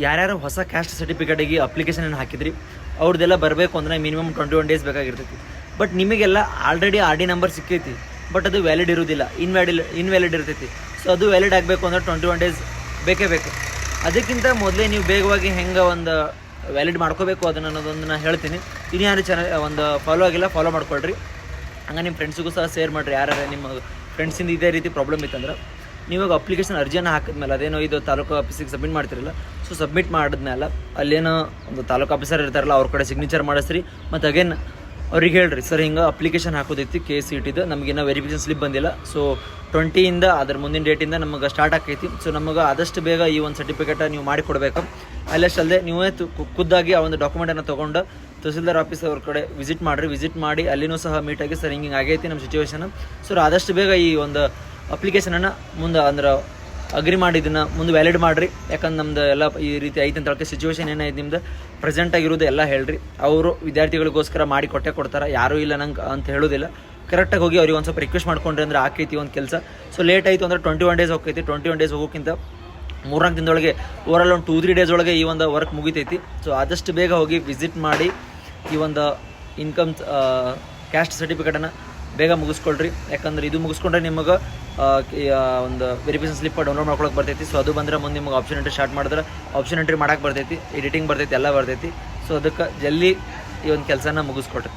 ಯಾರ್ಯಾರು ಹೊಸ caste ಸರ್ಟಿಫಿಕೇಟಿಗೆ application ಹಾಕಿದ್ರಿ ಅವ್ರದ್ದೆಲ್ಲ ಬರಬೇಕು ಅಂದರೆ ಮಿನಿಮಮ್ 21 ಡೇಸ್ ಬೇಕಾಗಿರ್ತೈತಿ. ಬಟ್ ನಿಮಗೆಲ್ಲ ಆಲ್ರೆಡಿ RD ನಂಬರ್ ಸಿಕ್ಕೈತಿ, ಬಟ್ ಅದು ವ್ಯಾಲಿಡ್ ಇರೋದಿಲ್ಲ, ಇನ್ವ್ಯಾಲಿಡ್ ಇರ್ತೈತಿ. ಸೊ ಅದು ವ್ಯಾಲಿಡ್ ಆಗಬೇಕು ಅಂದರೆ 21 ಡೇಸ್ ಬೇಕೇ ಬೇಕು. ಅದಕ್ಕಿಂತ ಮೊದಲೇ ನೀವು ಬೇಗವಾಗಿ ಹೆಂಗೆ ಒಂದು ವ್ಯಾಲಿಡ್ ಮಾಡ್ಕೋಬೇಕು ಅದನ್ನು ಅನ್ನೋದೊಂದು ನಾನು ಹೇಳ್ತೀನಿ. ಇನ್ಯಾರು ಚಾನಲ್ ಒಂದು ಫಾಲೋ ಆಗಿಲ್ಲ, ಫಾಲೋ ಮಾಡ್ಕೊಳ್ರಿ. ಹಂಗೆ ನಿಮ್ಮ ಫ್ರೆಂಡ್ಸಿಗೂ ಸಹ ಶೇರ್ ಮಾಡಿರಿ. ಯಾರ್ಯಾರು ನಿಮ್ಮ ಫ್ರೆಂಡ್ಸಿಂದ ಇದೇ ರೀತಿ ಪ್ರಾಬ್ಲಮ್ ಇತ್ತಂದ್ರೆ ನೀವಾಗ ಅಪ್ಲಿಕೇಶನ್ ಅರ್ಜಿಯನ್ನು ಹಾಕಿದ್ಮೇಲೆ ಅದೇನೋ ಇದು ತಾಲೂಕು ಆಫೀಸಿಗೆ ಸಬ್ಮಿಟ್ ಮಾಡ್ತಿರಲ್ಲ, ಸೊ ಸಬ್ಮಿಟ್ ಮಾಡಿದ್ಮೇಲೆ ಅಲ್ಲೇನೋ ಒಂದು ತಾಲೂಕು ಆಫೀಸರ್ ಇರ್ತಾರಲ್ಲ ಅವ್ರ ಕಡೆ ಸಿಗ್ನೇಚರ್ ಮಾಡಿಸ್ರಿ. ಮತ್ತು ಅಗೇನ್ ಅವ್ರಿಗೆ ಹೇಳ್ರಿ, ಸರ್ ಹಿಂಗೆ ಅಪ್ಲಿಕೇಶನ್ ಹಾಕೋದೈತಿ KCETದು, ನಮಗೇನೋ ವೆರಿಫಿಕೇಷನ್ ಸ್ಲಿಪ್ ಬಂದಿಲ್ಲ. ಸೊ 20ಇಂದ ಅದ್ರ ಮುಂದಿನ ಡೇಟಿಂದ ನಮಗೆ ಸ್ಟಾರ್ಟ್ ಆಕೈತಿ. ಸೊ ನಮಗೆ ಆದಷ್ಟು ಬೇಗ ಈ ಒಂದು ಸರ್ಟಿಫಿಕೇಟ ನೀವು ಮಾಡಿ ಕೊಡಬೇಕು. ಅಲ್ಲಷ್ಟಲ್ಲದೆ ನೀವೇ ಖುದ್ದಾಗಿ ಆ ಒಂದು ಡಾಕ್ಯುಮೆಂಟನ್ನು ತೊಗೊಂಡು ತಹಸೀಲ್ದಾರ್ ಆಫೀಸ್ ಅವ್ರ ಕಡೆ ವಿಸಿಟ್ ಮಾಡಿರಿ. ವಿಸಿಟ್ ಮಾಡಿ ಅಲ್ಲಿನೂ ಸಹ ಮೀಟಾಗಿ ಸರ್ ಹಿಂಗೆ ಆಗೈತಿ ನಮ್ಮ ಸಿಚುವೇಶನ್, ಸೊ ಆದಷ್ಟು ಬೇಗ ಈ ಒಂದು ಅಪ್ಲಿಕೇಶನನ್ನು ಮುಂದೆ ಅಂದ್ರೆ ಅಗ್ರಿ ಮಾಡಿ ಇದನ್ನು ಮುಂದೆ ವ್ಯಾಲಿಡ್ ಮಾಡಿರಿ. ಯಾಕಂದ್ರೆ ನಮ್ದು ಎಲ್ಲ ಈ ರೀತಿ ಐತೆ ಅಂತ ಹೇಳ್ಕೆ ಸಿಚುವೇಶನ್ ಏನಾಯ್ತು ನಿಮ್ದು ಪ್ರೆಸೆಂಟಾಗಿರೋದು ಎಲ್ಲ ಹೇಳ್ರಿ. ಅವರು ವಿದ್ಯಾರ್ಥಿಗಳಿಗೋಸ್ಕರ ಮಾಡಿ ಕೊಡ್ತಾರೆ, ಯಾರೂ ಇಲ್ಲ ನಂಗೆ ಅಂತ ಹೇಳೋದಿಲ್ಲ. ಕರೆಕ್ಟಾಗಿ ಹೋಗಿ ಅವ್ರಿಗೆ ಒಂದು ಸ್ವಲ್ಪ ರಿಕ್ವೆಸ್ಟ್ ಮಾಡ್ಕೊಂಡ್ರಿ ಅಂದ್ರೆ ಆಕೈತಿ ಒಂದು ಕೆಲಸ. ಸೊ ಲೇಟ್ ಆಯಿತು ಅಂದರೆ 21 ಡೇಸ್ ಹೋಗ್ತೈತಿ. 21 ಡೇಸ್ ಹೋಗೋಕ್ಕಿಂತ 3-4 ದಿನದೊಳಗೆ ಓವರಾಲ್ ಒಂದು 2-3 ಡೇಸ್ ಒಳಗೆ ಈ ಒಂದು ವರ್ಕ್ ಮುಗಿತೈತಿ. ಸೊ ಆದಷ್ಟು ಬೇಗ ಹೋಗಿ ವಿಸಿಟ್ ಮಾಡಿ ಈ ಒಂದು ಇನ್ಕಮ್ ಕ್ಯಾಸ್ಟ್ ಸರ್ಟಿಫಿಕೇಟನ್ನು ಬೇಗ ಮುಗಿಸ್ಕೊಳ್ರಿ. ಯಾಕಂದ್ರೆ ಇದು ಮುಗಿಸ್ಕೊಂಡ್ರೆ ನಿಮಗೆ ಒಂದು ವೆರಿಫಿಕೇಷನ್ ಸ್ಲಿಪ್ ಡೌನ್ಲೋಡ್ ಮಾಡ್ಕೊಳಕ್ಕೆ ಬರ್ತೈತಿ. ಸೊ ಅದು ಬಂದರೆ ಮುಂದೆ ನಿಮಗೆ ಆಪ್ಷನ್ ಎಂಟ್ರಿ ಸ್ಟಾರ್ಟ್ ಮಾಡಿದ್ರೆ ಆಪ್ಷನ್ ಎಂಟ್ರಿ ಮಾಡೋಕ್ಕೆ ಬರ್ತೈತಿ, ಎಡಿಟಿಂಗ್ ಬರ್ತೈತಿ, ಎಲ್ಲ ಬರ್ತೈತಿ. ಸೊ ಅದಕ್ಕೆ ಜಲ್ದಿ ಈ ಒಂದು ಕೆಲಸನ ಮುಗಿಸ್ಕೊಳ್ರಿ.